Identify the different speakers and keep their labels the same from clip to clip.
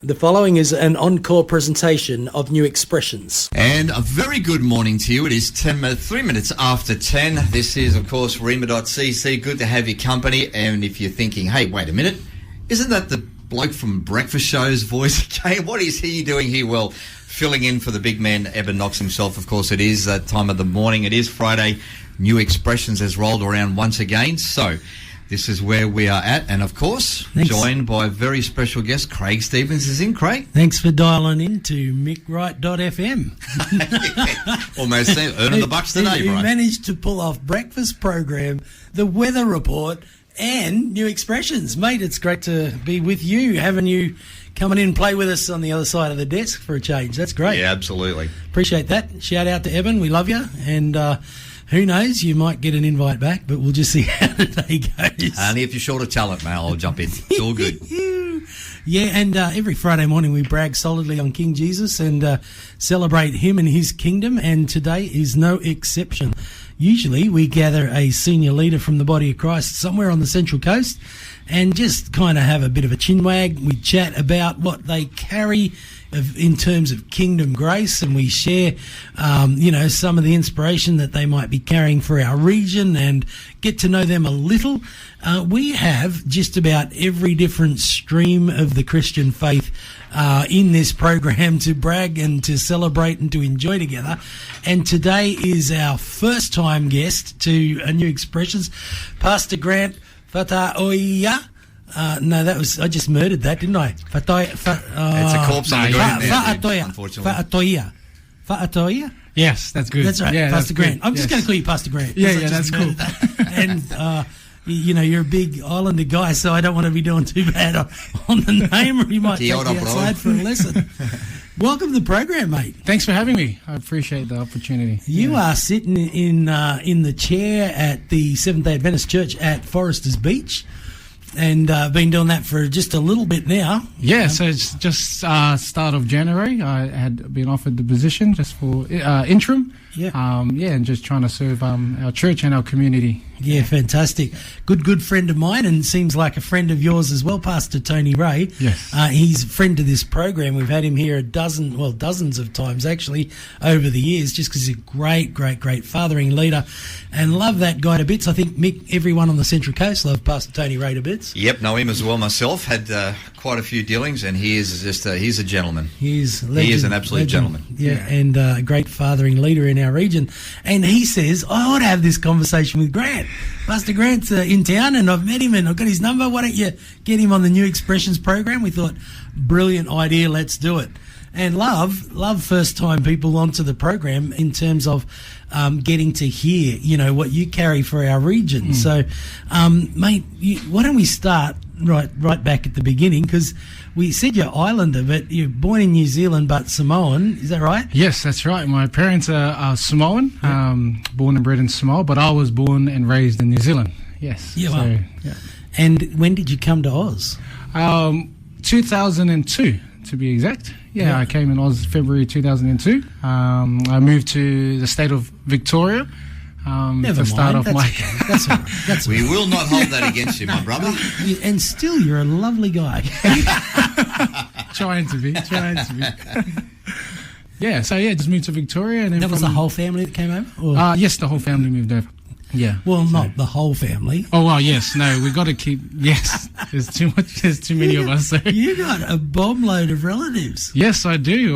Speaker 1: The following is an encore presentation of New Expressions.
Speaker 2: And a very good morning to you. It is 3 minutes after 10. This is, of course, Rima.cc. Good to have your company. And if you're thinking, hey, wait a minute, isn't that the bloke from Breakfast Show's voice again? What is he doing here? Well, filling in for the big man, Eben Knox himself. Of course, it is that time of the morning. It is Friday. New Expressions has rolled around once again. So this is where we are at, and of course, joined by a very special guest, Craig Stevens is in. Craig,
Speaker 1: thanks for dialing in to MickWright.fm.
Speaker 2: Almost earning the bucks today,
Speaker 1: You
Speaker 2: right?
Speaker 1: managed to pull off breakfast program, the weather report, and New Expressions. Mate, it's great to be with you, having you coming in and play with us on the other side of the desk for a change. That's great.
Speaker 2: Yeah, absolutely.
Speaker 1: Appreciate that. Shout out to Eben, we love you, and who knows, you might get an invite back, but we'll just see how the day goes.
Speaker 2: Only if you're short of talent, mate, I'll jump in. It's all good.
Speaker 1: Yeah, and every Friday morning we brag solidly on King Jesus and celebrate him and his kingdom, and today is no exception. Usually we gather a senior leader from the body of Christ somewhere on the Central Coast and just kind of have a bit of a chinwag. We chat about what they carry in terms of kingdom grace, and we share, some of the inspiration that they might be carrying for our region and get to know them a little. We have just about every different stream of the Christian faith in this program to brag and to celebrate and to enjoy together. And today is our first time guest to New Expressions, Pastor Grant Faatoia. No, I just murdered that, didn't I? Faatoia.
Speaker 2: It's a corpse on the ground there,
Speaker 1: Faatoia.
Speaker 2: unfortunately.
Speaker 1: Faatoia?
Speaker 3: Yes, that's good.
Speaker 1: That's right,
Speaker 3: yeah,
Speaker 1: Pastor Grant.
Speaker 3: Good.
Speaker 1: I'm just going to call you Pastor Grant.
Speaker 3: Yeah, that's cool.
Speaker 1: And, you're a big Islander guy, so I don't want to be doing too bad on the name, or you might take you outside for a lesson. Welcome to the program, mate.
Speaker 3: Thanks for having me. I appreciate the opportunity.
Speaker 1: You are sitting in the chair at the Seventh-day Adventist Church at Foresters Beach, and been doing that for just a little bit now.
Speaker 3: Yeah, so it's just start of January. I had been offered the position just for interim.
Speaker 1: Yeah.
Speaker 3: And just trying to serve our church and our community.
Speaker 1: Yeah, fantastic. Good friend of mine, and seems like a friend of yours as well, Pastor Tony Ray.
Speaker 3: Yes.
Speaker 1: He's a friend of this program. We've had him here dozens of times actually over the years, just because he's a great fathering leader, and love that guy to bits. I think everyone on the Central Coast love Pastor Tony Ray to bits.
Speaker 2: Yep, know him as well myself. Had quite a few dealings, and he is just he's a gentleman.
Speaker 1: He is
Speaker 2: an absolute gentleman.
Speaker 1: Yeah, and a great fathering leader in our region. And he says, I ought to have this conversation with Grant. Pastor Grant's in town, and I've met him, and I've got his number. Why don't you get him on the New Expressions program? We thought, brilliant idea, let's do it. And love first-time people onto the program in terms of getting to hear, what you carry for our region. So, mate, why don't we start right back at the beginning, because we said you're Islander, but you're born in New Zealand but Samoan. Is that right?
Speaker 3: Yes, that's right. My parents are Samoan, born and bred in Samoa, but I was born and raised in New Zealand. Yes.
Speaker 1: Yeah. And when did you come to Oz?
Speaker 3: 2002, to be exact. Yeah, I came in Oz February 2002. I moved to the state of Victoria.
Speaker 1: Never
Speaker 3: to start
Speaker 1: mind.
Speaker 3: off my.
Speaker 1: That's all right. That's all
Speaker 2: We
Speaker 1: right.
Speaker 2: will not hold that against you, my brother.
Speaker 1: And still, you're a lovely guy.
Speaker 3: Trying to be. Yeah, so just moved to Victoria. And then
Speaker 1: That was the whole family that came over? Or?
Speaker 3: Yes, the whole family moved over. Yeah.
Speaker 1: Well, not the whole family.
Speaker 3: Oh, well, yes. No, we got to keep. Yes, there's too much. There's too many of us. So.
Speaker 1: You got a bomb load of relatives.
Speaker 3: Yes, I do.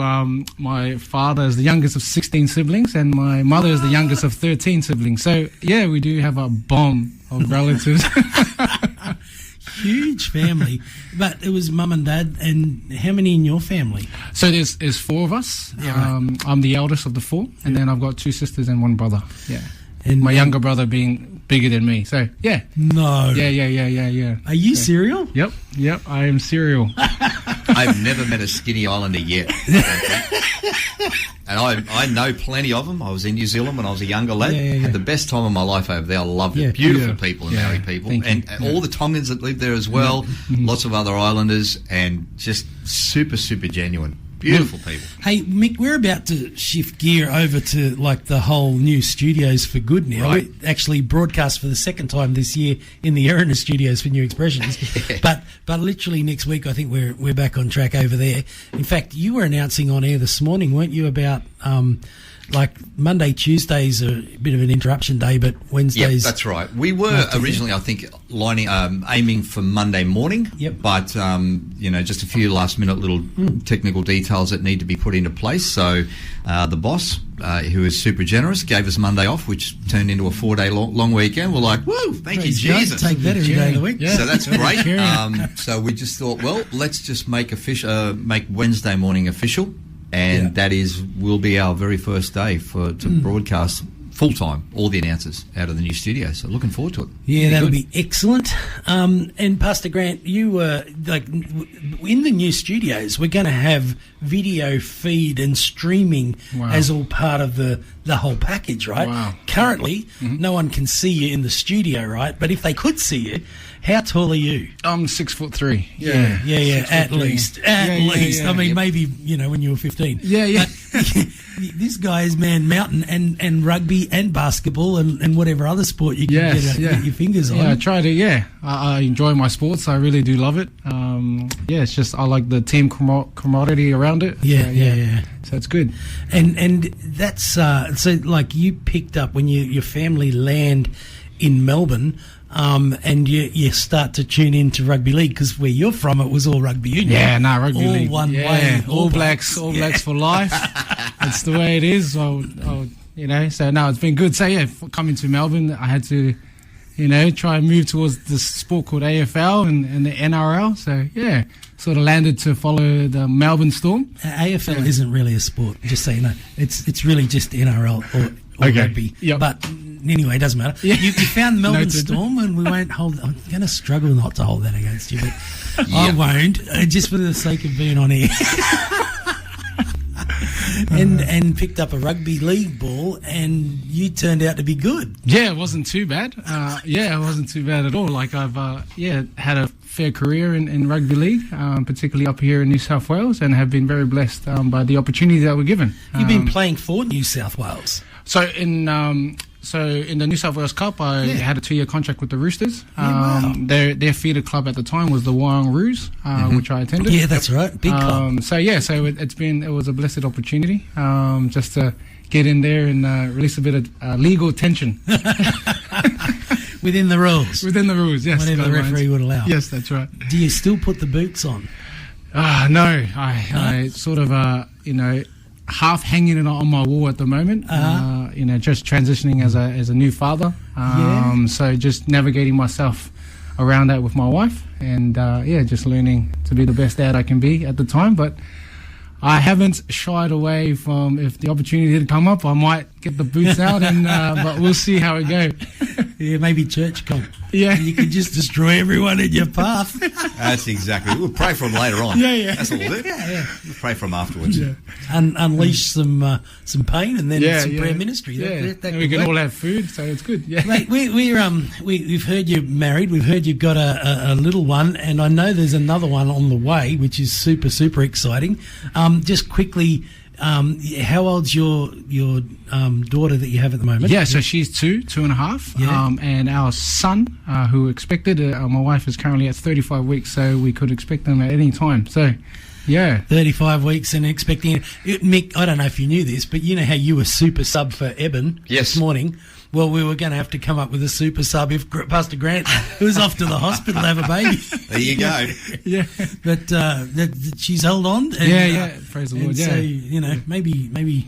Speaker 3: My father is the youngest of 16 siblings, and my mother is the youngest of 13 siblings. So, yeah, we do have a bomb of relatives.
Speaker 1: Huge family. But it was mum and dad, and how many in your family?
Speaker 3: So there's four of us.
Speaker 1: Yeah, right.
Speaker 3: I'm the eldest of the four, and then I've got two sisters and one brother. Yeah.
Speaker 1: And
Speaker 3: my younger brother being bigger than me. So, yeah.
Speaker 1: No.
Speaker 3: Yeah.
Speaker 1: Are you serial?
Speaker 3: Yep, I am serial.
Speaker 2: I've never met a skinny Islander yet. And I know plenty of them. I was in New Zealand when I was a younger lad.
Speaker 1: Yeah.
Speaker 2: Had the best time of my life over there. I loved it.
Speaker 1: Yeah.
Speaker 2: Beautiful people and Maori people.
Speaker 3: Thank
Speaker 2: And
Speaker 3: you.
Speaker 2: all the Tongans that live there as well. Lots of other islanders, and just super, super genuine. Beautiful people.
Speaker 1: Hey, Mick, we're about to shift gear over to like the whole new studios for good now.
Speaker 2: Right.
Speaker 1: We actually broadcast for the second time this year in the Erina studios for New Expressions. But literally next week, I think we're back on track over there. In fact, you were announcing on air this morning, weren't you, about like Monday, Tuesdays are a bit of an interruption day, but Wednesdays.
Speaker 2: Yep, that's right. We were originally, I think, aiming for Monday morning.
Speaker 1: Yep.
Speaker 2: But just a few last minute little technical details that need to be put into place. So the boss, who is super generous, gave us Monday off, which turned into a 4-day long weekend. We're like, whoa, thank you, Jesus.
Speaker 1: Take that every day of the week.
Speaker 3: Yeah.
Speaker 2: So that's great. So we just thought, well, let's just make Wednesday morning official. And that will be our very first day to broadcast full-time, all the announcers out of the new studio. So looking forward to it.
Speaker 1: Yeah, that'll be excellent. And Pastor Grant, you were like in the new studios, we're going to have video feed and streaming as all part of the whole package, right?
Speaker 3: Wow.
Speaker 1: Currently, no one can see you in the studio, right? But if they could see you, how tall are you?
Speaker 3: I'm 6'3".
Speaker 1: Yeah. At
Speaker 3: 6'3".
Speaker 1: least. At least.
Speaker 3: Yeah.
Speaker 1: I mean, maybe, when you were 15.
Speaker 3: Yeah.
Speaker 1: But this guy is man mountain and rugby and basketball and whatever other sport you can get your fingers on.
Speaker 3: Yeah, I try to, I enjoy my sports. I really do love it. It's just, I like the team camaraderie around it.
Speaker 1: Yeah.
Speaker 3: So it's good.
Speaker 1: And that's, so like you picked up when your family land in Melbourne, and you start to tune into rugby league because where you're from, it was all rugby union.
Speaker 3: Yeah, rugby
Speaker 1: all
Speaker 3: league.
Speaker 1: One way.
Speaker 3: All blacks for life. That's the way it is. So no, it's been good. So coming to Melbourne, I had to, try and move towards this sport called AFL and the NRL. So sort of landed to follow the Melbourne Storm.
Speaker 1: AFL isn't really a sport, just so you know. It's really just NRL or rugby.
Speaker 3: Yep.
Speaker 1: But anyway, it doesn't matter. You found Melbourne Storm, and we won't hold. I'm going to struggle not to hold that against you, but I won't, just for the sake of being on air. and picked up a rugby league ball, and you turned out to be good.
Speaker 3: Yeah, it wasn't too bad. It wasn't too bad at all. Like I've had a fair career in rugby league, particularly up here in New South Wales, and have been very blessed by the opportunities that we're given.
Speaker 1: You've been playing for New South Wales.
Speaker 3: So in the New South Wales Cup, I had a 2-year contract with the Roosters. Their feeder club at the time was the Warangaroos, which I attended.
Speaker 1: Yeah, that's right, big club.
Speaker 3: It was a blessed opportunity just to get in there and release a bit of legal tension.
Speaker 1: Within the rules.
Speaker 3: Within the rules, yes.
Speaker 1: Whatever the referee would allow.
Speaker 3: Yes, that's right.
Speaker 1: Do you still put the boots on?
Speaker 3: No, I sort of half hanging it on my wall at the moment. Just transitioning as a new father. So just navigating myself around that with my wife, and just learning to be the best dad I can be at the time. But I haven't shied away from, if the opportunity did come up, I might get the boots out, and but we'll see how it goes.
Speaker 1: Yeah, maybe church comp.
Speaker 3: Yeah.
Speaker 1: You could just destroy everyone in your path.
Speaker 2: That's exactly. We'll pray for them later on.
Speaker 3: Yeah.
Speaker 2: That's what we'll do.
Speaker 1: Yeah.
Speaker 2: We'll pray for them afterwards.
Speaker 1: Yeah. Unleash some pain and then some prayer ministry. That
Speaker 3: we can all have food, so it's good. Yeah.
Speaker 1: Mate, we've heard you're married. We've heard you've got a little one, and I know there's another one on the way, which is super, super exciting. Just quickly, how old's your daughter that you have at the moment?
Speaker 3: Yeah, so she's 2.5.
Speaker 1: Yeah.
Speaker 3: And our son, who expected, my wife is currently at 35 weeks, so we could expect them at any time. So, yeah.
Speaker 1: 35 weeks and expecting it. Mick, I don't know if you knew this, but you know how you were super sub for Eben this morning? Well, we were going to have to come up with a super sub if Pastor Grant was off to the hospital to have a baby.
Speaker 2: There you go.
Speaker 3: Yeah.
Speaker 1: But she's held on. And,
Speaker 3: praise the Lord.
Speaker 1: So, maybe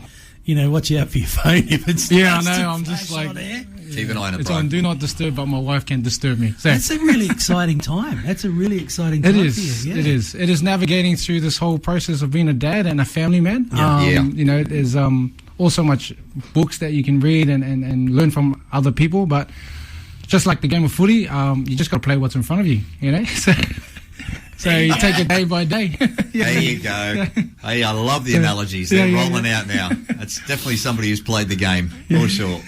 Speaker 1: watch out for your phone if it's.
Speaker 3: Yeah, I know. I'm just like.
Speaker 2: Keep an eye on it,
Speaker 3: it's
Speaker 2: bro.
Speaker 3: on Do Not Disturb, but my wife can disturb me. So.
Speaker 1: That's a really exciting time. It is.
Speaker 3: Yeah. It is. It is navigating through this whole process of being a dad and a family man. There's also much books that you can read and learn from other people, but just like the game of footy, you just got to play what's in front of you, So you take it day by day.
Speaker 2: There you go. Hey, I love the analogies. They're rolling out now. That's definitely somebody who's played the game, for sure.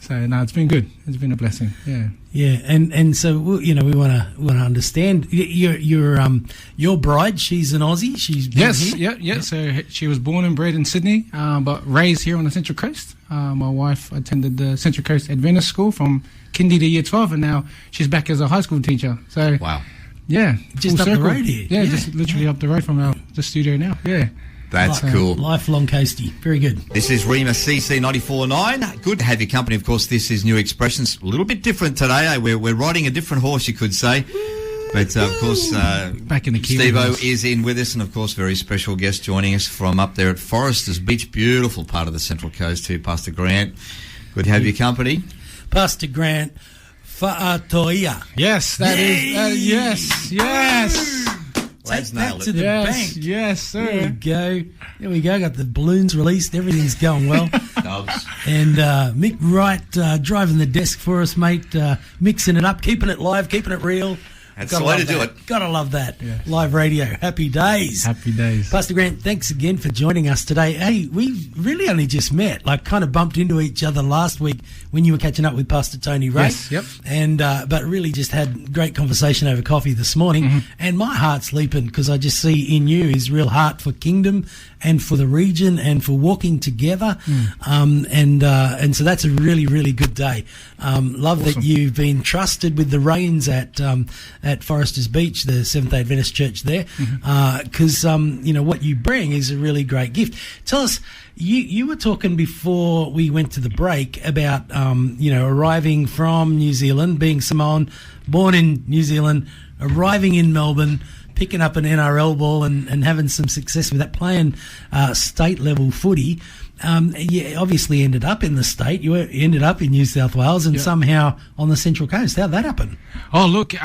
Speaker 3: So no, it's been good. It's been a blessing. Yeah.
Speaker 1: Yeah, and so we want to understand your bride. She's an Aussie. She's born here.
Speaker 3: Yeah. So she was born and bred in Sydney, but raised here on the Central Coast. My wife attended the Central Coast Adventist School from kindy to year 12, and now she's back as a high school teacher. So
Speaker 2: wow,
Speaker 3: yeah,
Speaker 1: just up the road here.
Speaker 3: Yeah, just literally up the road from the studio now. Yeah.
Speaker 2: That's cool.
Speaker 1: Lifelong coastie. Very good.
Speaker 2: This is Rima CC 94.9. Good to have your company. Of course, this is New Expressions. A little bit different today. We're riding a different horse, you could say. But, of course,
Speaker 3: back in the
Speaker 2: Steve-O is in with us. And, of course, very special guest joining us from up there at Foresters Beach. Beautiful part of the Central Coast too, Pastor Grant. Good to have your company.
Speaker 1: Pastor Grant, Faatoia.
Speaker 3: Yes, that is. Yes.
Speaker 2: Lads
Speaker 1: Take that
Speaker 2: nailed
Speaker 1: to
Speaker 2: it.
Speaker 1: the bank.
Speaker 3: Yes, sir.
Speaker 1: There we go. Got the balloons released. Everything's going well.
Speaker 2: Dubs.
Speaker 1: And Mick Wright driving the desk for us, mate. Mixing it up, keeping it live, keeping it real.
Speaker 2: That's the way to do it.
Speaker 1: Gotta love that.
Speaker 3: Yeah.
Speaker 1: Live radio. Happy days.
Speaker 3: Happy days.
Speaker 1: Pastor Grant, thanks again for joining us today. Hey, we really only just met, like kind of bumped into each other last week when you were catching up with Pastor Tony Ray.
Speaker 3: Yes, yep.
Speaker 1: And, but really just had great conversation over coffee this morning.
Speaker 3: Mm-hmm.
Speaker 1: And my heart's leaping because I just see in you his real heart for kingdom and for the region and for walking together. And so that's a really, really good day. Love that you've been trusted with the reins at Foresters Beach, the Seventh-day Adventist Church there, because what you bring is a really great gift. Tell us, you were talking before we went to the break about arriving from New Zealand, being Samoan, born in New Zealand, arriving in Melbourne, picking up an NRL ball and having some success with that, playing state level footy. You obviously ended up in the state. You ended up in New South Wales and somehow on the Central Coast. How'd that happen?
Speaker 3: Oh, look,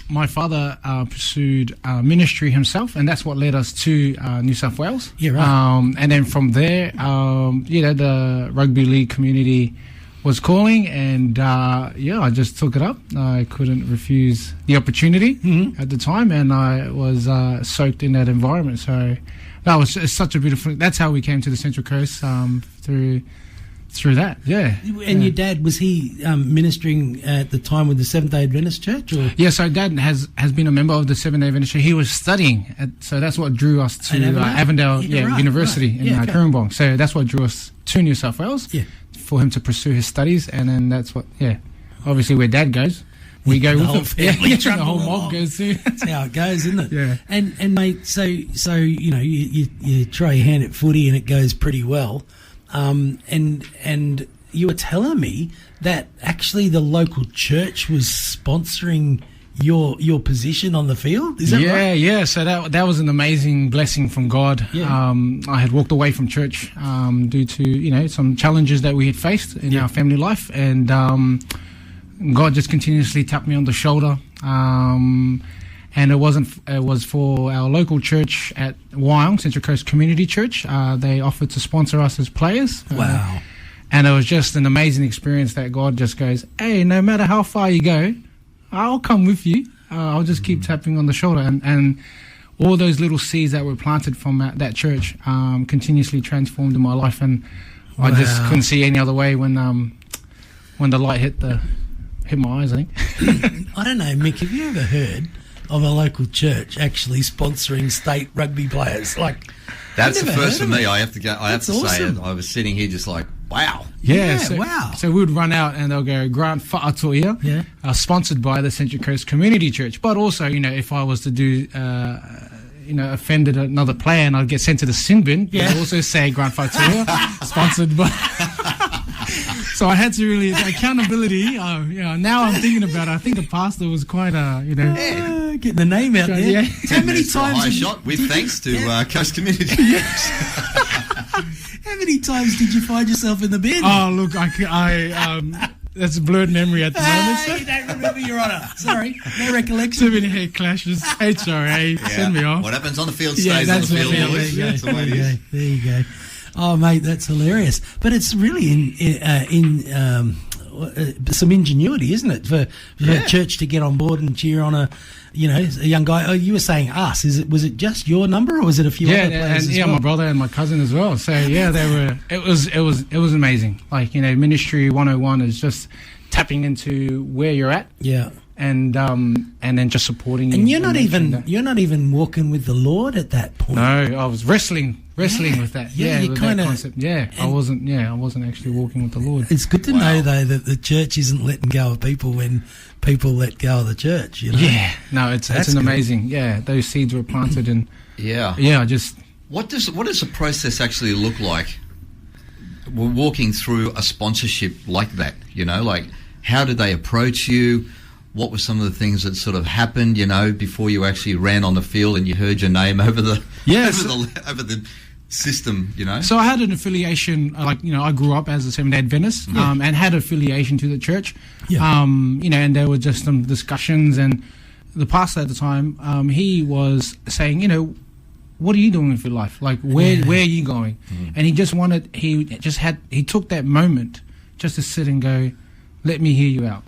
Speaker 3: my father pursued ministry himself, and that's what led us to New South Wales.
Speaker 1: Yeah, right.
Speaker 3: And then from there, the rugby league community was calling, and I just took it up. I couldn't refuse the opportunity at the time, and I was soaked in that environment. So that was such a beautiful. That's how we came to the Central Coast through that. Yeah.
Speaker 1: And your dad, was he ministering at the time with the Seventh-day Adventist Church? Or?
Speaker 3: Yeah, so Dad has been a member of the Seventh-day Adventist Church. He was studying, so that's what drew us to Avondale University in Cooranbong. So that's what drew us to New South Wales for him to pursue his studies, and then that's what, obviously where Dad goes, we go with him. The whole mob goes too.
Speaker 1: That's how it goes, isn't it?
Speaker 3: Yeah.
Speaker 1: And mate, so you try your hand at footy and it goes pretty well. And you were telling me that actually the local church was sponsoring your position on the field. Is that right?
Speaker 3: Yeah. So that was an amazing blessing from God. Yeah. I had walked away from church due to some challenges that we had faced in our family life, and God just continuously tapped me on the shoulder. And it was for our local church at Wyong, Central Coast Community Church. They offered to sponsor us as players.
Speaker 1: Wow.
Speaker 3: And it was just an amazing experience that God just goes, hey, no matter how far you go, I'll come with you. I'll just keep tapping on the shoulder. And all those little seeds that were planted from that church continuously transformed in my life. And I just couldn't see any other way when the light hit my eyes, I think.
Speaker 1: I don't know, Mick, have you ever heard of a local church actually sponsoring state rugby players? Like,
Speaker 2: that's the first for me.
Speaker 1: It.
Speaker 2: I have to say it. I was sitting here just like, wow.
Speaker 1: Wow.
Speaker 3: So we would run out and they'll go, Grant Faatoia, sponsored by the Central Coast Community Church. But also, if I was to do, offended another player and I'd get sent to the sin bin, they'd also say Grant Faatoia, sponsored by... So I had to really, accountability, now I'm thinking about it, I think the pastor was quite,
Speaker 1: getting the name out there.
Speaker 3: Yeah.
Speaker 1: How many times
Speaker 2: high shot with thanks to Coast Community.
Speaker 1: How many times did you find yourself in the bin?
Speaker 3: Oh, look, I that's a blurred memory at the moment.
Speaker 1: You don't remember, Your Honour. Sorry, no recollection.
Speaker 3: Too many head clashes. HRA, send me off.
Speaker 2: What happens on the field stays on the field, boys. That's the way it is.
Speaker 1: There you go. Oh, mate, that's hilarious. But it's really in some ingenuity, isn't it, for church to get on board and cheer on a young guy. Oh, you were saying us. Was it just your number, or was it a few other players?
Speaker 3: And my brother and my cousin as well. So it was amazing. Like, Ministry 101 is just tapping into where you're at.
Speaker 1: Yeah.
Speaker 3: And then just supporting you.
Speaker 1: And you're not even walking with the Lord at that point.
Speaker 3: No, I was wrestling with that.
Speaker 1: Yeah, you kind of.
Speaker 3: Yeah, I wasn't actually walking with the Lord.
Speaker 1: It's good to know though that the church isn't letting go of people when people let go of the church.
Speaker 3: Yeah, no, it's an amazing. Yeah, those seeds were planted, and
Speaker 2: What does the process actually look like? We're walking through a sponsorship like that. Like, how did they approach you? What were some of the things that sort of happened, before you actually ran on the field and you heard your name over the over the system,
Speaker 3: So I had an affiliation, I grew up as a Seventh-day Adventist, and had affiliation to the church. Yeah. And there were just some discussions, and the pastor at the time, he was saying, what are you doing with your life? Like, where are you going? And he took that moment just to sit and go, let me hear you out.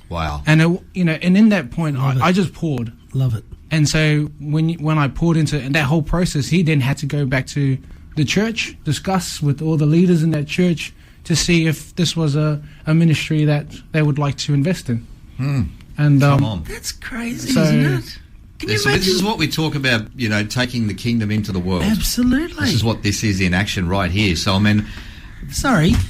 Speaker 2: Wow.
Speaker 3: And and in that point, I just poured.
Speaker 1: Love it.
Speaker 3: And so when I poured into that whole process, he then had to go back to the church, discuss with all the leaders in that church to see if this was a ministry that they would like to invest in. And
Speaker 2: come on,
Speaker 1: that's crazy, isn't it?
Speaker 2: This is what we talk about, taking the kingdom into the world.
Speaker 1: Absolutely.
Speaker 2: This is what this is in action right here. So, I mean,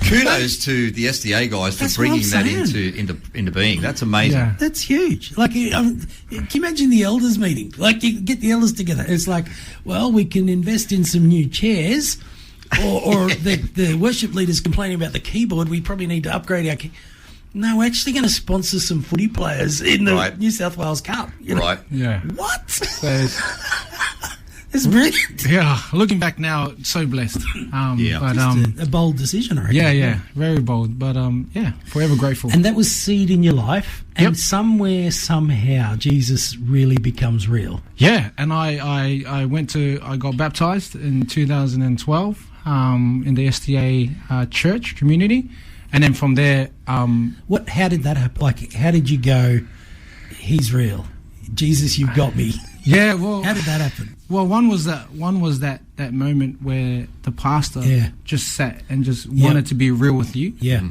Speaker 2: kudos to the SDA guys for bringing that into being. That's amazing.
Speaker 1: Yeah. That's huge. Like, can you imagine the elders meeting? Like, you get the elders together. It's like, well, we can invest in some new chairs, or the worship leaders complaining about the keyboard. We probably need to upgrade our No, we're actually going to sponsor some footy players in the New South Wales Cup.
Speaker 2: Right.
Speaker 3: Yeah.
Speaker 1: What? It's brilliant.
Speaker 3: Yeah, looking back now, so blessed. But
Speaker 1: a bold decision, I reckon.
Speaker 3: Yeah, very bold. But forever grateful.
Speaker 1: And that was seed in your life. And somewhere, somehow, Jesus really becomes real.
Speaker 3: Yeah, and I got baptized in 2012 in the SDA church community, and then from there,
Speaker 1: how did that happen? Like, how did you go? He's real, Jesus, you've got me.
Speaker 3: Yeah, well,
Speaker 1: how did that happen?
Speaker 3: Well, one was that moment where the pastor just sat and just wanted to be real with you.
Speaker 1: Yeah.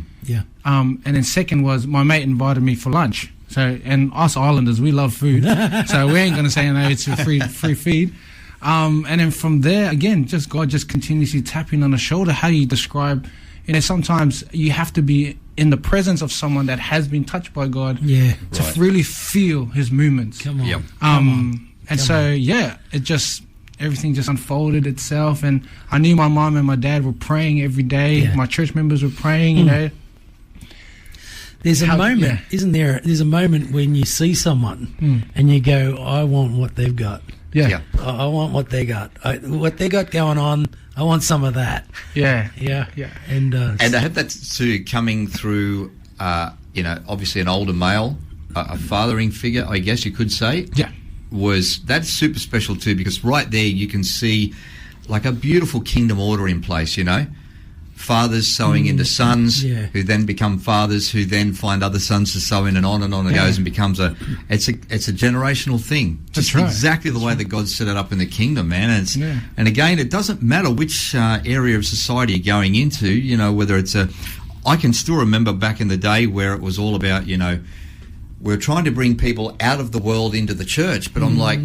Speaker 3: And then second was my mate invited me for lunch. So, and us Islanders, we love food, so we ain't gonna say no. It's a free feed. And then from there, again, just God just continuously tapping on the shoulder. How you describe, sometimes you have to be in the presence of someone that has been touched by God to really feel His movements.
Speaker 1: Come on.
Speaker 2: Yep.
Speaker 3: Everything just unfolded itself, and I knew my mom and my dad were praying every day. Yeah. My church members were praying,
Speaker 1: There's a moment, isn't there? There's a moment when you see someone and you go, I want what they've got.
Speaker 3: Yeah.
Speaker 1: I want what they got. What they got going on, I want some of that.
Speaker 3: Yeah.
Speaker 2: And I have that too coming through, obviously an older male, a fathering figure, I guess you could say.
Speaker 3: Yeah.
Speaker 2: That's super special too, because right there you can see like a beautiful kingdom order in place, fathers sowing into sons who then become fathers, who then find other sons to sow in, and on it goes, and becomes it's a generational thing. Just exactly the way that God set it up in the kingdom, man. And again, it doesn't matter which area of society you're going into, whether it's I can still remember back in the day where it was all about, we're trying to bring people out of the world into the church, but I'm like,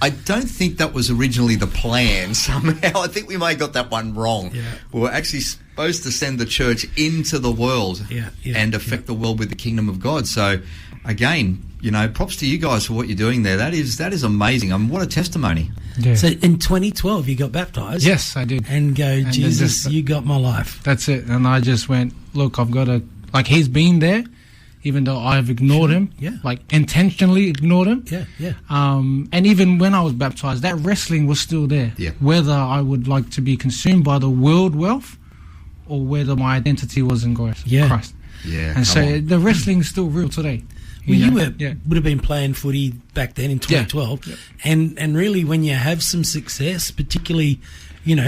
Speaker 2: I don't think that was originally the plan somehow. I think we may have got that one wrong. Yeah. We were actually supposed to send the church into the world and affect the world with the kingdom of God. So, again, props to you guys for what you're doing there. That is amazing. What a testimony.
Speaker 1: Yeah. So, in 2012, you got baptised?
Speaker 3: Yes, I did.
Speaker 1: And Jesus, you got my life.
Speaker 3: That's it. And I just went, look, I've got to, he's been there. Even though I've ignored him, intentionally ignored him.
Speaker 1: Yeah.
Speaker 3: And even when I was baptized, that wrestling was still there. Yeah. Whether I would like to be consumed by the world wealth, or whether my identity was in Christ.
Speaker 2: Yeah.
Speaker 3: And so the wrestling is still real today.
Speaker 1: Well, you would have been playing footy back then in 2012, and really when you have some success, particularly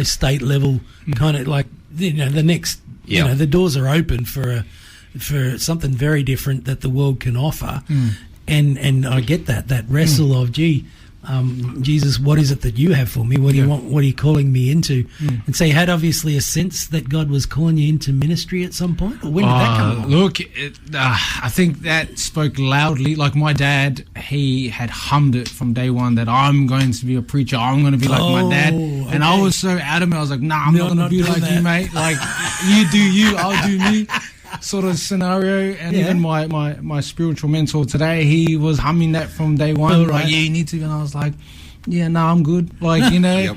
Speaker 1: state level, kind of like the next, the doors are open for for something very different that the world can offer. And I get that wrestle of, Jesus, what is it that you have for me? What do you want? What are you calling me into? And so you had obviously a sense that God was calling you into ministry at some point? Or when did that come along?
Speaker 3: Look, I think that spoke loudly. Like my dad, he had hummed it from day one that I'm going to be a preacher. I'm going to be like my dad. And I was so adamant. I was like, nah, I'm not going to be like you, mate. Like, you do you, I'll do me. Sort of scenario. And even my spiritual mentor today, he was humming that from day one. Like, yeah, you need to. And I was like, yeah, no, I'm good. Like, you know.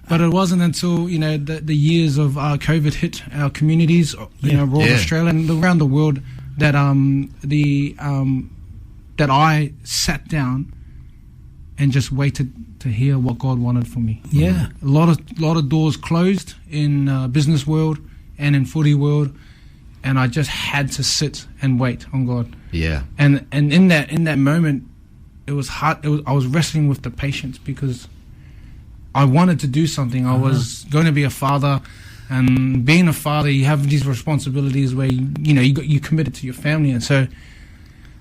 Speaker 3: But it wasn't until, you know, the years of COVID hit our communities, you know, rural Australia and around the world, that that I sat down and just waited to hear what God wanted for me.
Speaker 1: Yeah.
Speaker 3: A lot of doors closed in business world and in footy world, and I just had to sit and wait on God.
Speaker 2: Yeah.
Speaker 3: And in that moment, it was hard. I was wrestling with the patience because I wanted to do something. I was going to be a father, and being a father, you have these responsibilities where you committed to your family, and so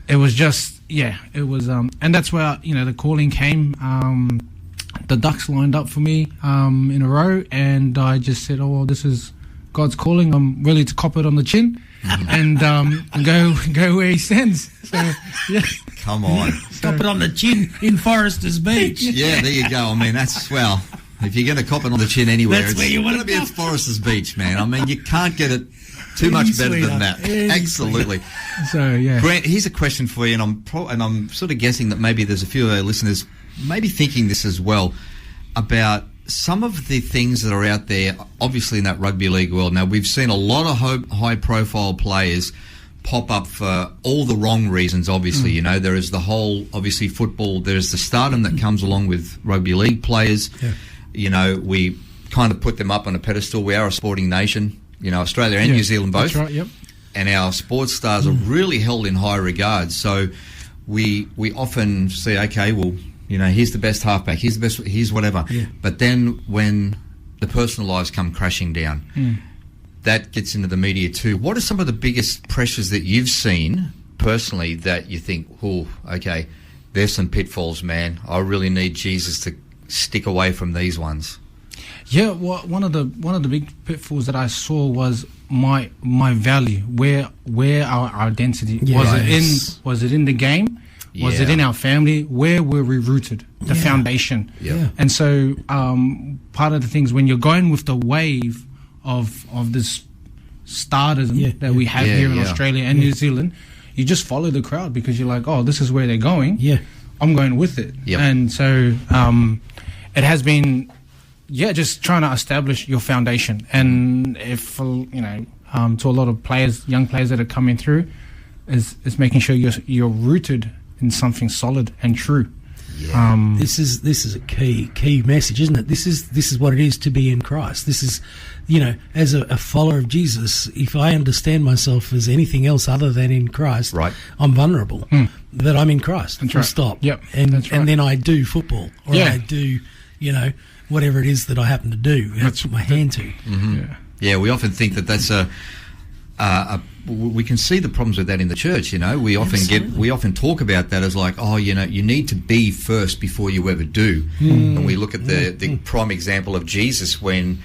Speaker 3: it was just it was and that's where the calling came. The ducks lined up for me in a row, and I just said, "Oh, well, this is God's calling. I'm ready to cop it on the chin, and go where He sends." So yeah.
Speaker 2: Come on.
Speaker 1: Cop it on the chin in Foresters Beach.
Speaker 2: Yeah, there you go. I mean, that's, well, if you're going to cop it on the chin anywhere,
Speaker 1: That's where you want
Speaker 2: to
Speaker 1: to
Speaker 2: be at Foresters Beach, man. I mean, you can't get it too much better than that. Absolutely.
Speaker 3: So yeah.
Speaker 2: Grant, here's a question for you, and I'm sort of guessing that maybe there's a few of our listeners maybe thinking this as well, about some of the things that are out there, obviously in that rugby league world. Now, we've seen a lot of high-profile players pop up for all the wrong reasons, obviously. There is the whole, obviously, football. There's the stardom that comes along with rugby league players. Yeah. We kind of put them up on a pedestal. We are a sporting nation, Australia and New Zealand both.
Speaker 3: That's right, yep.
Speaker 2: And our sports stars are really held in high regard. So we often say, okay, well, here's the best halfback, here's whatever. Yeah. But then when the personal lives come crashing down, that gets into the media too. What are some of the biggest pressures that you've seen personally that you think, oh, okay, there's some pitfalls, man. I really need Jesus to stick away from these ones?
Speaker 3: Yeah, well, one of the big pitfalls that I saw was my value, where our identity was it in the game? Was it in our family? Where were we rooted? The foundation.
Speaker 2: Yeah.
Speaker 3: And so part of the things when you're going with the wave of this stardom that we have here in Australia and New Zealand, you just follow the crowd because you're like, oh, this is where they're going. Yeah, I'm going with it. Yep. And so it has been, just trying to establish your foundation. And if to a lot of players, young players that are coming through, is making sure you're rooted in something solid and true.
Speaker 1: Yeah. This is a key message, isn't it? This is what it is to be in Christ. This is, as a follower of Jesus, if I understand myself as anything else other than in Christ, right, I'm vulnerable. That I'm in Christ. Full stop.
Speaker 3: Yep.
Speaker 1: And then I do football, or I do, whatever it is that I happen to do. That's put my hand to.
Speaker 2: Mm-hmm. Yeah, we often think that that's we can see the problems with that in the church. We often talk about that as like, oh, you need to be first before you ever do. And we look at the prime example of Jesus when,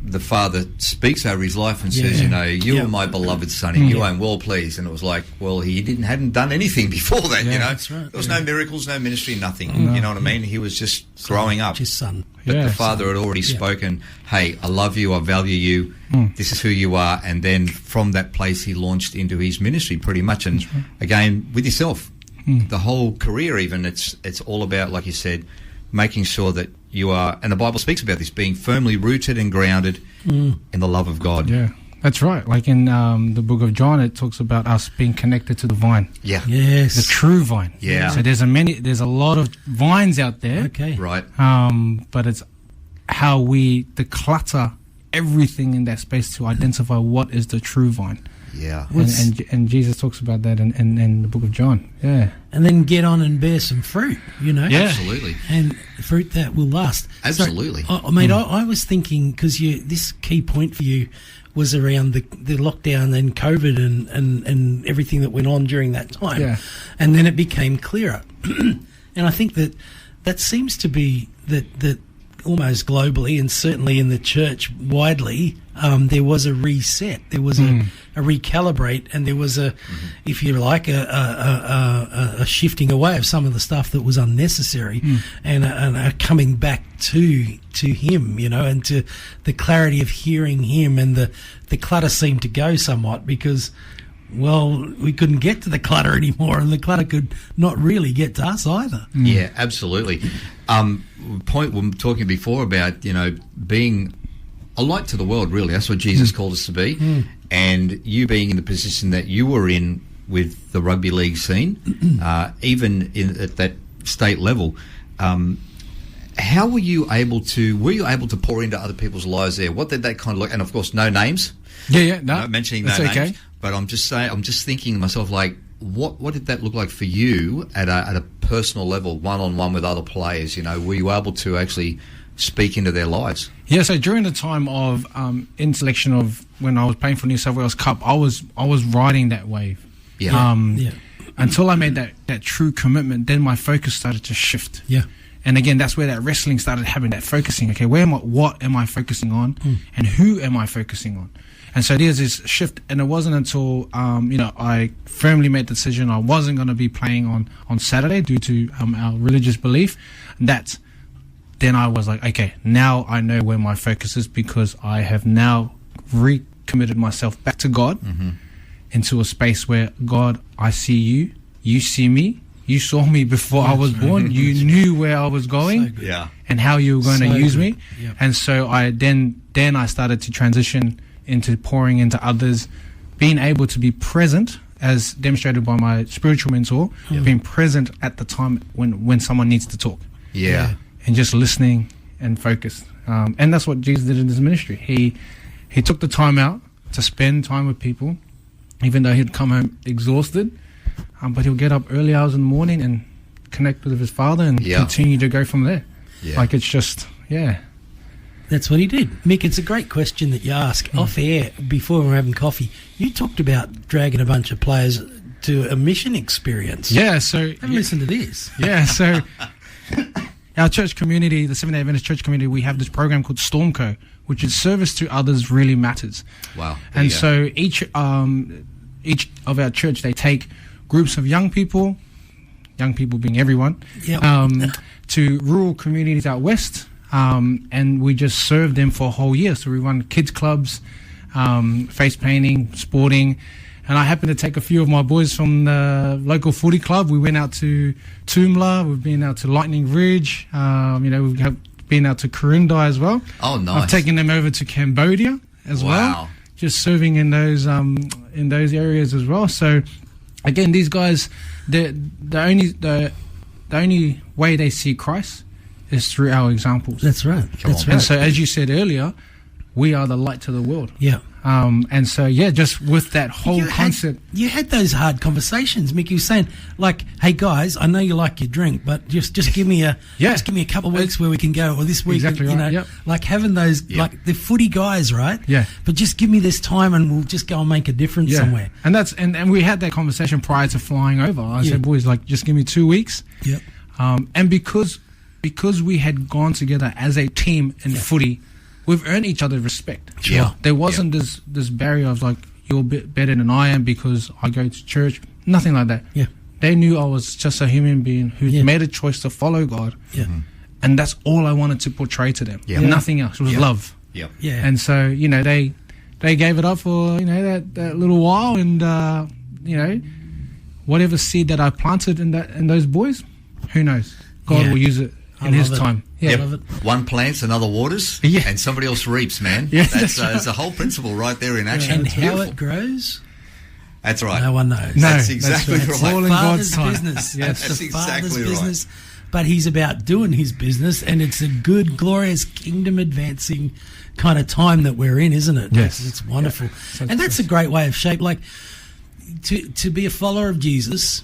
Speaker 2: the Father speaks over his life and says, you are my beloved Son, and you I'm well pleased. And it was like, well, he hadn't done anything before that.
Speaker 1: That's right.
Speaker 2: There was no miracles, no ministry, nothing. You know what I mean? He was just growing up.
Speaker 1: Just son.
Speaker 2: But the Father had already spoken, hey, I love you, I value you, this is who you are. And then from that place, he launched into his ministry pretty much. And again, with yourself, the whole career even, it's all about, like you said, making sure that you are, and the Bible speaks about this, being firmly rooted and grounded in the love of God.
Speaker 3: Yeah, that's right. Like in the book of John, it talks about us being connected to the vine.
Speaker 2: Yeah.
Speaker 1: Yes.
Speaker 3: The true vine.
Speaker 2: Yeah.
Speaker 3: So there's a lot of vines out there.
Speaker 1: Okay.
Speaker 2: Right.
Speaker 3: But it's how we declutter everything in that space to identify what is the true vine.
Speaker 2: Yeah.
Speaker 3: And Jesus talks about that in the book of John. Yeah.
Speaker 1: And then get on and bear some fruit,
Speaker 3: Yeah.
Speaker 2: Absolutely.
Speaker 1: And fruit that will last.
Speaker 2: Absolutely.
Speaker 1: So, mate, I was thinking, because this key point for you, was around the lockdown and COVID and everything that went on during that time.
Speaker 3: Yeah.
Speaker 1: And then it became clearer. And I think that seems to be that almost globally and certainly in the church widely, there was a reset, there was a recalibrate, and there was if you like, a shifting away of some of the stuff that was unnecessary, and a coming back to him, and to the clarity of hearing him, and the clutter seemed to go somewhat because, well, we couldn't get to the clutter anymore, and the clutter could not really get to us either.
Speaker 2: Yeah, absolutely. Point we were talking before about, being a light to the world, really. That's what Jesus called us to be. And you being in the position that you were in with the rugby league scene, even at that state level, how were you able to pour into other people's lives there? What did that kind of look? And of course, no names.
Speaker 3: No,
Speaker 2: not mentioning no names. But I'm just thinking to myself, like, what did that look like for you at a personal level, one-on-one with other players? Were you able to actually speak into their lives?
Speaker 3: Yeah, so during the time of in selection of when I was playing for New South Wales Cup, I was riding that wave.
Speaker 2: Yeah.
Speaker 3: Until I made that true commitment, then my focus started to shift.
Speaker 1: Yeah.
Speaker 3: And again, that's where that wrestling started having that focusing. Okay, what am I focusing on, and who am I focusing on? And so there's this shift, and it wasn't until I firmly made the decision I wasn't going to be playing on Saturday due to our religious belief. That then I was like, okay, now I know where my focus is, because I have now recommitted myself back to God, into a space where, God, I see you, you see me, you saw me before I was born, you knew where I was going, and how you were going to use me.
Speaker 1: Yep.
Speaker 3: And so I then I started to transition into pouring into others, being able to be present, as demonstrated by my spiritual mentor, being present at the time when someone needs to talk.
Speaker 2: Yeah.
Speaker 3: And just listening and focused. And that's what Jesus did in his ministry. He took the time out to spend time with people, even though he'd come home exhausted, but he'll get up early hours in the morning and connect with his Father and continue to go from there.
Speaker 2: Yeah.
Speaker 3: Like, it's just,
Speaker 1: That's what he did. Mick, it's a great question that you ask. Off air, before we were having coffee, you talked about dragging a bunch of players to a mission experience.
Speaker 3: Yeah, so...
Speaker 1: Have a listen to this.
Speaker 3: Yeah, so... Our church community, the Seventh-day Adventist church community, we have this program called Stormco, which is service to others really matters.
Speaker 2: Wow.
Speaker 3: And so each of our church, they take groups of young people being everyone, to rural communities out west, and we just serve them for a whole year. So we run kids clubs, face painting, sporting. And I happened to take a few of my boys from the local footy club. We went out to Toomla. We've been out to Lightning Ridge. We've been out to Kurundai as well.
Speaker 2: Oh, nice.
Speaker 3: I've taken them over to Cambodia as well. Just serving in those areas as well. So, again, these guys, the only way they see Christ is through our examples.
Speaker 1: That's right.
Speaker 3: And so, as you said earlier, we are the light to the world.
Speaker 1: Yeah.
Speaker 3: And so, just with that whole concept.
Speaker 1: You had those hard conversations, Mick. You were saying, like, hey, guys, I know you like your drink, but just give me a couple of weeks where we can go, or this week,
Speaker 3: exactly right.
Speaker 1: Like having those, like the footy guys, right?
Speaker 3: Yeah.
Speaker 1: But just give me this time and we'll just go and make a difference somewhere.
Speaker 3: And that's and we had that conversation prior to flying over. I said, boys, like, just give me 2 weeks.
Speaker 1: Yep.
Speaker 3: And because we had gone together as a team in footy, we've earned each other respect.
Speaker 1: Sure.
Speaker 3: There wasn't this barrier of like, you're a bit better than I am because I go to church. Nothing like that.
Speaker 1: Yeah.
Speaker 3: They knew I was just a human being who made a choice to follow God.
Speaker 1: Yeah.
Speaker 3: And that's all I wanted to portray to them.
Speaker 1: Yeah.
Speaker 3: Nothing else. It was love.
Speaker 2: Yep.
Speaker 1: Yeah.
Speaker 3: And so, they gave it up for, that little while, and whatever seed that I planted in those boys, who knows? God will use it in his time.
Speaker 1: Yeah, love it.
Speaker 2: One plants, another waters, and somebody else reaps, man.
Speaker 3: Yeah,
Speaker 2: that's the whole principle right there in action.
Speaker 1: And
Speaker 2: it's
Speaker 1: how
Speaker 2: beautiful.
Speaker 1: it grows,
Speaker 2: that's right.
Speaker 1: no one knows.
Speaker 3: No,
Speaker 2: that's exactly
Speaker 3: that's
Speaker 2: right.
Speaker 3: all in God's time.
Speaker 1: Business.
Speaker 3: Yes.
Speaker 1: That's the Father's
Speaker 2: exactly
Speaker 1: business. But he's about doing his business, and it's a good, glorious, kingdom advancing kind of time that we're in, isn't it?
Speaker 3: Yes.
Speaker 1: It's wonderful. And that's a great way of shape. Like, to be a follower of Jesus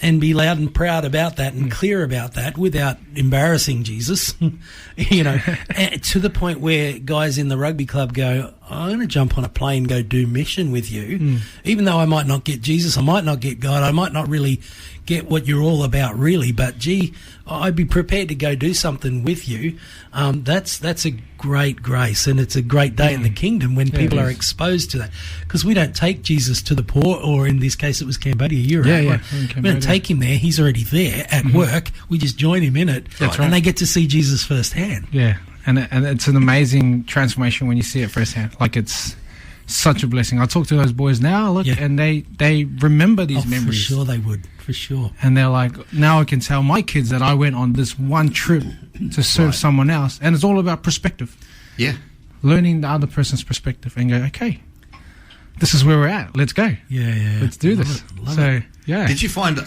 Speaker 1: and be loud and proud about that and clear about that without embarrassing Jesus, to the point where guys in the rugby club go, I'm going to jump on a plane, go do mission with you, even though I might not get Jesus, I might not get God, I might not really get what you're all about really, but gee, I'd be prepared to go do something with you. That's a great grace, and it's a great day in the kingdom when people are exposed to that, because we don't take Jesus to the poor, or in this case it was Cambodia, Europe. We don't take him there, he's already there at work, we just join him in it.
Speaker 3: That's right.
Speaker 1: And they get to see Jesus firsthand.
Speaker 3: Yeah, and it's an amazing transformation when you see it firsthand. Like, it's such a blessing. I talk to those boys now, and they remember these memories.
Speaker 1: For sure they would, for sure.
Speaker 3: And they're like, now I can tell my kids that I went on this one trip to serve someone else. And it's all about perspective.
Speaker 2: Yeah.
Speaker 3: Learning the other person's perspective and go, okay, this is where we're at. Let's go.
Speaker 1: Yeah.
Speaker 3: Let's do this.
Speaker 1: Love it.
Speaker 3: Yeah.
Speaker 2: Did you find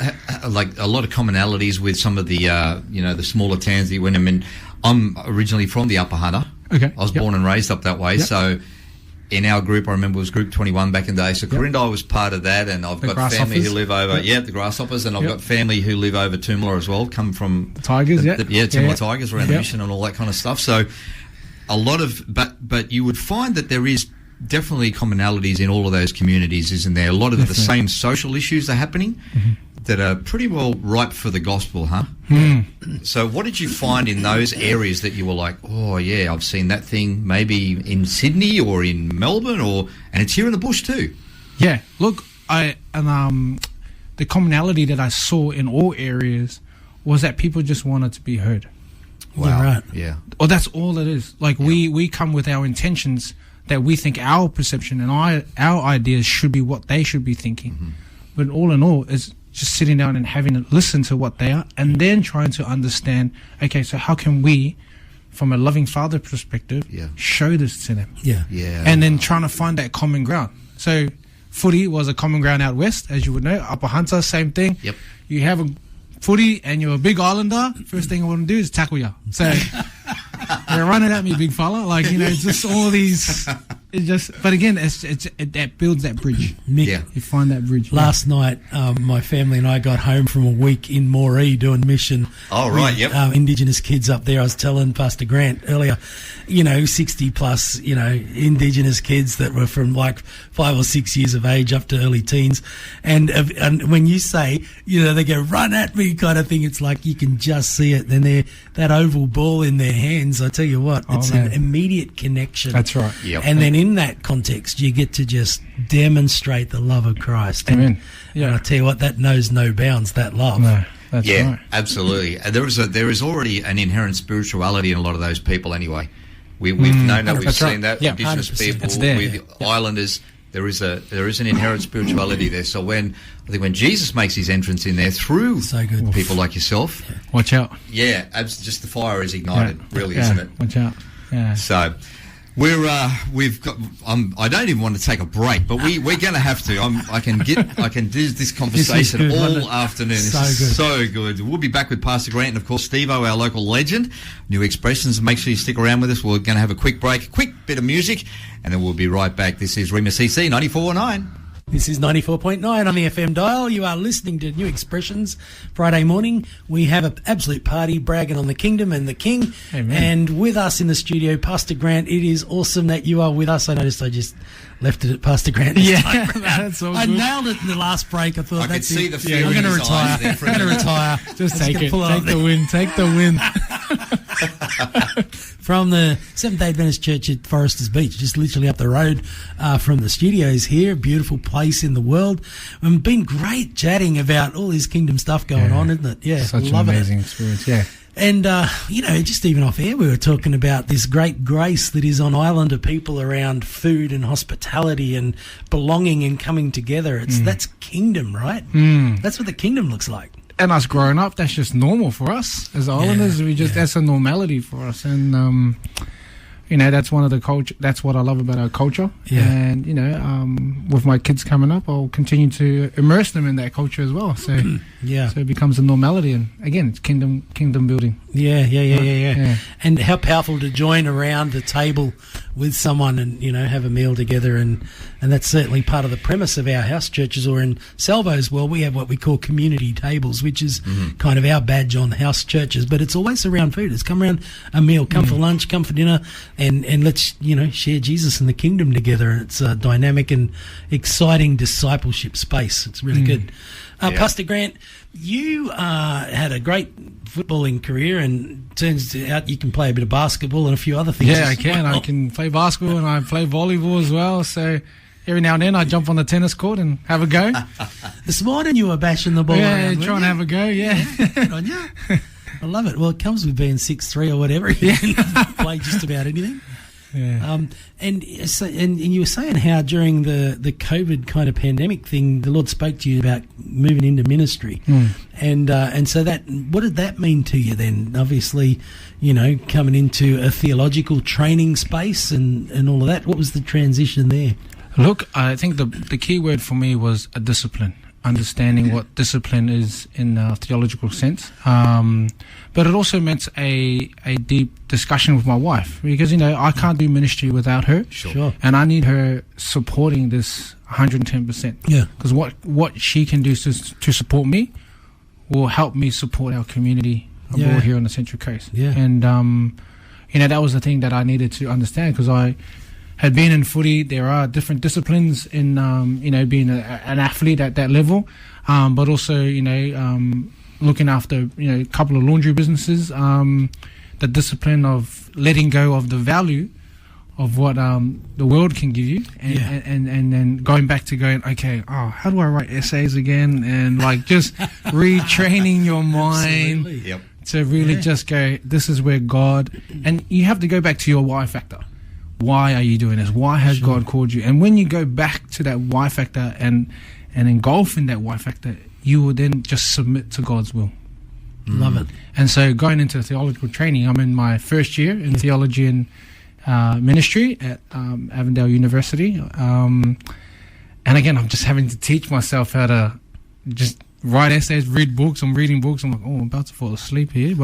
Speaker 2: like a lot of commonalities with some of the the smaller towns that you went in? And I'm originally from the Upper Hunter.
Speaker 3: Okay.
Speaker 2: I was born and raised up that way.
Speaker 3: Yep.
Speaker 2: So in our group, I remember it was Group 21 back in the day. So Corindai was part of that, and I've got family who live over the Grasshoppers, and I've got family who live over Toomela as well, come from
Speaker 3: the Tigers,
Speaker 2: Toomela Tigers around the mission and all that kind of stuff. So a lot of, but you would find that there is definitely commonalities in all of those communities, isn't there? A lot of the same social issues are happening that are pretty well ripe for the gospel, huh? So what did you find in those areas that you were like, oh yeah, I've seen that thing maybe in Sydney or in Melbourne, and it's here in the bush too?
Speaker 3: Yeah, look, the commonality that I saw in all areas was that people just wanted to be heard.
Speaker 2: Wow.
Speaker 1: Yeah, right.
Speaker 2: Yeah.
Speaker 3: Well, that's all it is. Like, we come with our intentions that we think our perception and our ideas should be what they should be thinking. But all in all, it's just sitting down and having to listen to what they are, and then trying to understand, okay, so how can we, from a loving father perspective, show this to them?
Speaker 1: Yeah.
Speaker 3: And then trying to find that common ground. So footy was a common ground out west, as you would know. Upper Hunter, same thing.
Speaker 2: Yep.
Speaker 3: You have a footy and you're a big islander, first thing I want to do is tackle you. So you're running at me, big fella. Like, it's just all these. But again, that builds that bridge.
Speaker 1: Mick,
Speaker 3: you find that bridge.
Speaker 1: Last night, my family and I got home from a week in Moree doing mission.
Speaker 2: Oh, right,
Speaker 1: with, Indigenous kids up there. I was telling Pastor Grant earlier, 60 plus, Indigenous kids that were from like 5 or 6 years of age up to early teens. And when you say, they go, run at me kind of thing, it's like you can just see it. Then that oval ball in their hands, I tell you what, it's an immediate connection.
Speaker 3: That's right.
Speaker 2: Yep.
Speaker 1: And then in that context, you get to just demonstrate the love of Christ.
Speaker 3: Amen.
Speaker 1: And I tell you what, that knows no bounds, that love.
Speaker 3: No, that's right.
Speaker 2: Absolutely. There is already an inherent spirituality in a lot of those people anyway. We've known that, we've seen that.
Speaker 3: Yeah,
Speaker 2: Indigenous
Speaker 1: 100%.
Speaker 2: people,
Speaker 3: It's there.
Speaker 2: with islanders, there is an inherent spirituality there. So when Jesus makes his entrance in there through people like yourself,
Speaker 3: Watch out.
Speaker 2: just the fire is ignited, really, isn't it?
Speaker 3: Watch out. Yeah.
Speaker 2: So we've got. I don't even want to take a break, but we're going to have to. I can do this conversation all afternoon. This is so good. We'll be back with Pastor Grant and of course Steve-O, our local legend. New expressions. Make sure you stick around with us. We're going to have a quick break, a quick bit of music, and then we'll be right back. This is Rima CC 94.9.
Speaker 1: This is 94.9 on the FM dial. You are listening to New Expressions Friday morning. We have an absolute party bragging on the kingdom and the king.
Speaker 3: Amen.
Speaker 1: And with us in the studio, Pastor Grant. It is awesome that you are with us. I noticed I just left it at Pastor Grant.
Speaker 3: That's all
Speaker 1: I
Speaker 3: good.
Speaker 1: nailed it in the last break. I thought,
Speaker 2: I could
Speaker 1: that's
Speaker 2: see
Speaker 1: it.
Speaker 2: the fear
Speaker 1: I'm
Speaker 2: in
Speaker 1: going to
Speaker 2: his
Speaker 1: retire.
Speaker 2: eyes there for a
Speaker 1: I'm going to
Speaker 2: minute.
Speaker 1: retire.
Speaker 3: Just
Speaker 1: Let's
Speaker 3: take it.
Speaker 1: pull
Speaker 3: Take the win. Take the win.
Speaker 1: From the Seventh-day Adventist Church at Foresters Beach, just literally up the road from the studios here. Beautiful place in the world. It's been great chatting about all this kingdom stuff going on, isn't it? Yeah,
Speaker 3: Such an
Speaker 1: loving
Speaker 3: amazing
Speaker 1: it.
Speaker 3: experience, yeah.
Speaker 1: And, just even off air, we were talking about this great grace that is on Islander people around food and hospitality and belonging and coming together. That's kingdom, right? That's what the kingdom looks like.
Speaker 3: And us growing up, that's just normal for us as islanders. That's a normality for us, and that's one of the culture. That's what I love about our culture.
Speaker 1: Yeah.
Speaker 3: And with my kids coming up, I'll continue to immerse them in that culture as well. So so it becomes a normality, and again, it's kingdom building.
Speaker 1: Yeah. And how powerful to join around the table with someone and, have a meal together. And that's certainly part of the premise of our house churches, or in Salvo's world, we have what we call community tables, which is kind of our badge on house churches. But it's always around food. It's come around a meal, come for lunch, come for dinner, and let's, share Jesus and the kingdom together. It's a dynamic and exciting discipleship space. It's really good. Pastor Grant, you had a great footballing career, and turns out you can play a bit of basketball and a few other things.
Speaker 3: Yeah, I can. I can play basketball and I play volleyball as well. So every now and then I jump on the tennis court and have a go.
Speaker 1: This morning you were bashing the ball around.
Speaker 3: Yeah, trying to have a go, yeah.
Speaker 1: Good on you. I love it. Well, it comes with being 6'3" or whatever. You can play just about anything.
Speaker 3: Yeah.
Speaker 1: And you were saying how during the COVID kind of pandemic thing, the Lord spoke to you about moving into ministry, and so that, what did that mean to you then? Obviously, coming into a theological training space and all of that. What was the transition there?
Speaker 3: Look, I think the key word for me was a discipline. Understanding what discipline is in a theological sense, but it also meant a deep discussion with my wife, because I can't do ministry without her.
Speaker 1: Sure.
Speaker 3: And I need her supporting this 110%.
Speaker 1: Yeah,
Speaker 3: because what she can do to support me will help me support our community abroad here on the Central Coast.
Speaker 1: Yeah.
Speaker 3: And that was the thing that I needed to understand, because I had been in footy. There are different disciplines in, being an athlete at that level, but also, looking after, a couple of laundry businesses, the discipline of letting go of the value of what the world can give you, and then going back to okay, how do I write essays again, and just retraining your mind to really just go, this is where God, and you have to go back to your why factor. Why are you doing this? Why has God called you? And when you go back to that why factor and engulf in that why factor, you will then just submit to God's will.
Speaker 1: Love it.
Speaker 3: And so going into theological training, I'm in my first year in theology and ministry at Avondale University. And again, I'm just having to teach myself how to just write essays, read books. I'm reading books. I'm like, I'm about to fall asleep here.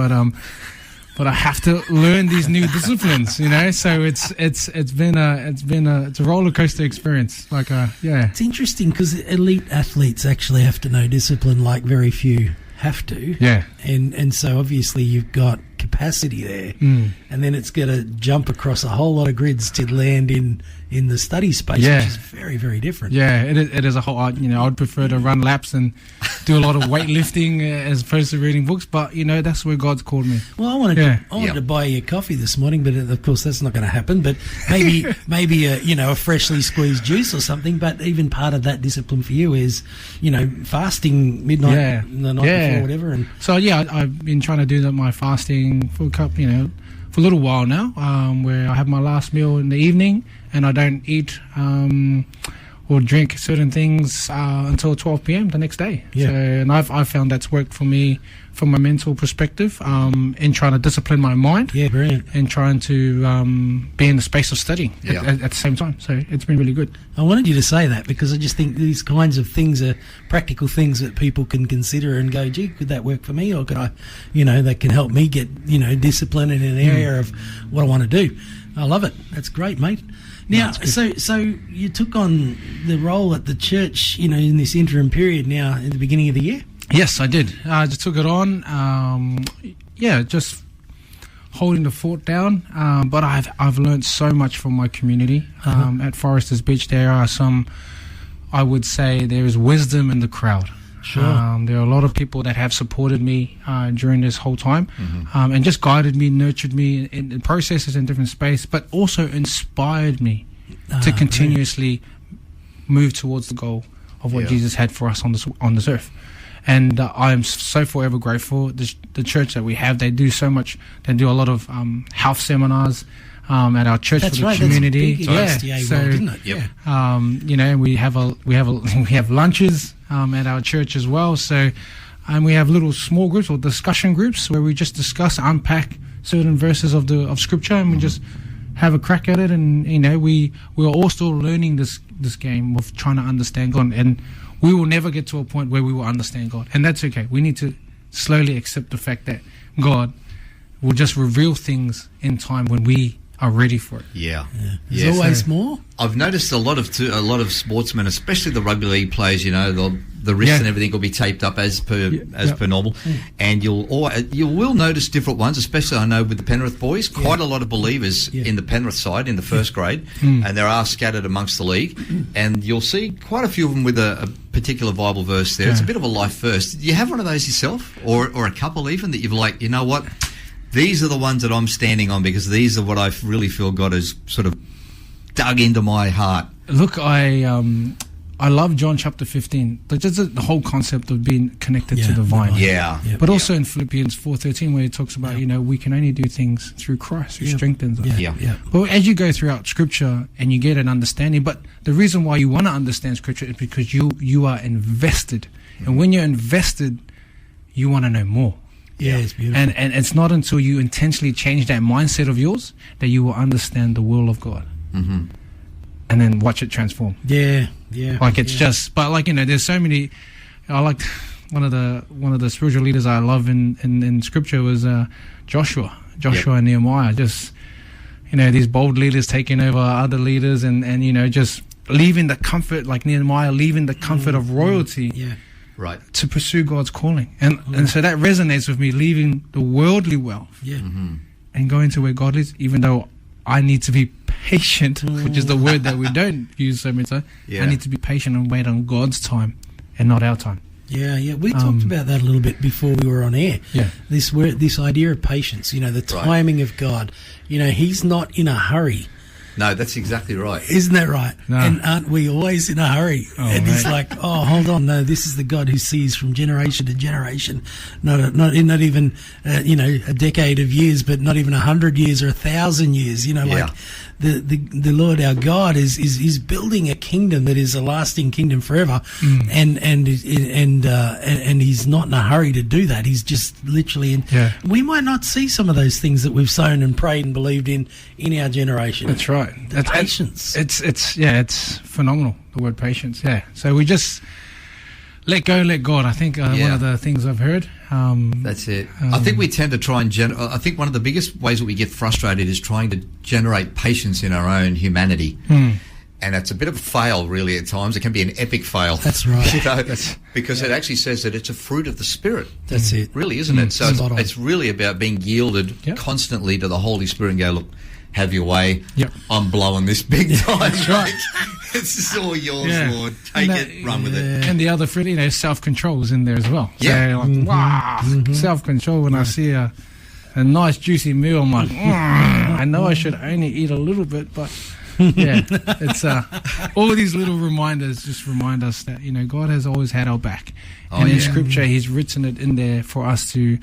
Speaker 3: But I have to learn these new disciplines, So it's been a roller coaster experience.
Speaker 1: It's interesting because elite athletes actually have to know discipline, like very few have to.
Speaker 3: Yeah.
Speaker 1: And so obviously you've got capacity there, and then it's got to jump across a whole lot of grids to land in the study space, which is very, very different.
Speaker 3: Yeah, it is a whole. I'd prefer to run laps and do a lot of weightlifting as opposed to reading books. But that's where God's called me.
Speaker 1: Well, I wanted to buy you coffee this morning, but of course that's not going to happen. But maybe a freshly squeezed juice or something. But even part of that discipline for you is fasting midnight, the night before, whatever. And
Speaker 3: so I've been trying to do my fasting for a little while now, where I have my last meal in the evening and I don't eat or drink certain things until 12 p.m. the next day.
Speaker 1: Yeah.
Speaker 3: So, and I've found that's worked for me from a mental perspective, in trying to discipline my mind.
Speaker 1: Yeah, brilliant.
Speaker 3: And trying to be in the space of studying at the same time. So it's been really good.
Speaker 1: I wanted you to say that because I just think these kinds of things are practical things that people can consider and go, gee, could that work for me? Or could I, that can help me get, discipline in an area of what I want to do. I love it. That's great, mate. Now, so you took on the role at the church, in this interim period now at the beginning of the year?
Speaker 3: Yes, I did. I just took it on. Just holding the fort down. But I've learned so much from my community. At Foresters Beach, there are some, I would say, there is wisdom in the crowd.
Speaker 1: Sure.
Speaker 3: There are a lot of people that have supported me during this whole time, and just guided me, nurtured me in processes in different space, but also inspired me to continuously move towards the goal of what Jesus had for us on this earth. And I am so forever grateful. The church that we have, they do so much. They do a lot of health seminars at our church for the community.
Speaker 1: That's big in world, isn't it?
Speaker 3: Yeah. We have lunches at our church as well. So, and we have little small groups or discussion groups where we just discuss, unpack certain verses of Scripture, and we just have a crack at it. And we're all still learning this game of trying to understand God, and we will never get to a point where we will understand God, and that's okay. We need to slowly accept the fact that God will just reveal things in time when we are ready for it.
Speaker 2: Yeah.
Speaker 1: There's always more.
Speaker 2: I've noticed a lot of sportsmen, especially the rugby league players. You know, the wrists and everything will be taped up as per normal, and you will notice different ones. Especially, I know with the Penrith boys, quite a lot of believers in the Penrith side in the first grade, and there are scattered amongst the league, and you'll see quite a few of them with a particular Bible verse there. It's a bit of a life verse. Do you have one of those yourself, or a couple even that you've like? You know what? These are the ones that I'm standing on because these are what I really feel God has sort of dug into my heart.
Speaker 3: Look, I love John chapter 15. Just the whole concept of being connected to the vine. But also in Philippians 4:13, where it talks about we can only do things through Christ who strengthens us. But as you go throughout Scripture and you get an understanding, but the reason why you want to understand Scripture is because you are invested, and when you're invested, you want to know more.
Speaker 1: Yeah, it's beautiful.
Speaker 3: And it's not until you intentionally change that mindset of yours that you will understand the will of God. And then watch it transform. Like it's just, but like, there's so many. I like one of the spiritual leaders I love in Scripture was Joshua and Nehemiah. Just these bold leaders taking over other leaders, and just leaving the comfort, like Nehemiah leaving the comfort of royalty.
Speaker 2: Right.
Speaker 3: To pursue God's calling. And so that resonates with me, leaving the worldly wealth and going to where God is, even though I need to be patient, which is the word that we don't use so much. I need to be patient and wait on God's time and not our time.
Speaker 1: We talked about that a little bit before we were on air. This idea of patience, the timing of God. He's not in a hurry.
Speaker 2: No, that's exactly right.
Speaker 1: Isn't that right?
Speaker 3: No.
Speaker 1: And aren't we always in a hurry? It's like, hold on, no, this is the God who sees from generation to generation, not even a decade of years, but not even 100 years or 1,000 years. The Lord our God is building a kingdom that is a lasting kingdom forever, and He's not in a hurry to do that. He's just literally we might not see some of those things that we've sown and prayed and believed in our generation.
Speaker 3: That's right.
Speaker 1: That's patience.
Speaker 3: It's phenomenal, the word patience. So we just let go, let God. I think one of the things I've heard.
Speaker 2: That's it. I think we tend to try and I think one of the biggest ways that we get frustrated is trying to generate patience in our own humanity. And it's a bit of a fail, really, at times. It can be an epic fail.
Speaker 1: That's right.
Speaker 2: Because it actually says that it's a fruit of the Spirit.
Speaker 1: That's it.
Speaker 2: Really, isn't it? So it's really about being yielded constantly to the Holy Spirit and go, look, have your way. I'm blowing this big time.
Speaker 3: That's right.
Speaker 2: This is all yours, Lord. Take it, run with it.
Speaker 3: And the other fruit, self-control is in there as well. So, self-control. When I see a nice juicy meal, I'm like, I know I should only eat a little bit, but it's all these little reminders just remind us that God has always had our back. And in Scripture, He's written it in there for us to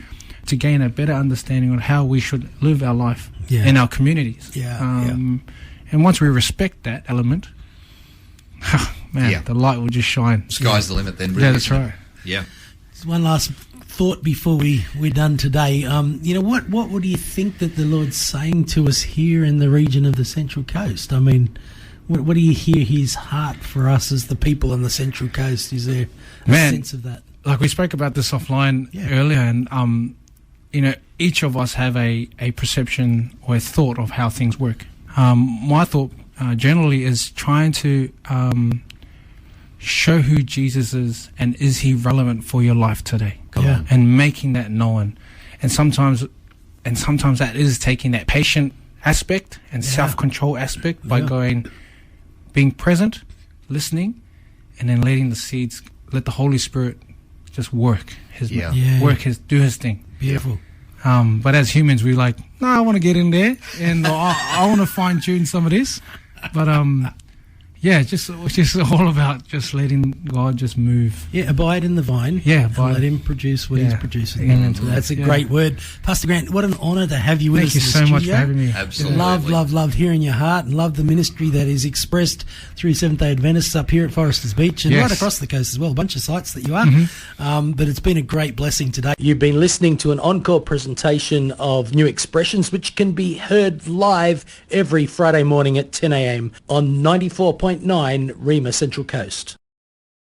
Speaker 3: gain a better understanding on how we should live our life in our communities. And once we respect that element, the light will just shine.
Speaker 2: Sky's the limit then, really.
Speaker 3: Yeah, that's right.
Speaker 2: Yeah.
Speaker 1: Just one last thought before we're done today. What do you think that the Lord's saying to us here in the region of the Central Coast? I mean, what do you hear His heart for us as the people on the Central Coast? Is there a sense of that?
Speaker 3: Like we spoke about this offline earlier, and each of us have a perception or a thought of how things work. My thought generally is trying to show who Jesus is, and is He relevant for your life today? And making that known. And sometimes that is taking that patient aspect and self-control aspect by being present, listening, and then letting the seeds, let the Holy Spirit just work do His thing.
Speaker 1: Beautiful.
Speaker 3: But as humans, we like, no, I want to get in there and I want to fine tune some of this. But just all about just letting God just move.
Speaker 1: Abide in the vine. Let Him produce what He's producing. That's a great word. Pastor Grant, what an honour to have you with us.
Speaker 3: Thank you so much for having me.
Speaker 2: Absolutely.
Speaker 1: Love hearing your heart, and love the ministry that is expressed through Seventh-day Adventists up here at Foresters Beach and right across the coast as well. A bunch of sites that you are. But it's been a great blessing today. You've been listening to an Encore presentation of New Expressions, which can be heard live every Friday morning at 10 a.m. on 94.9 Rima Central Coast.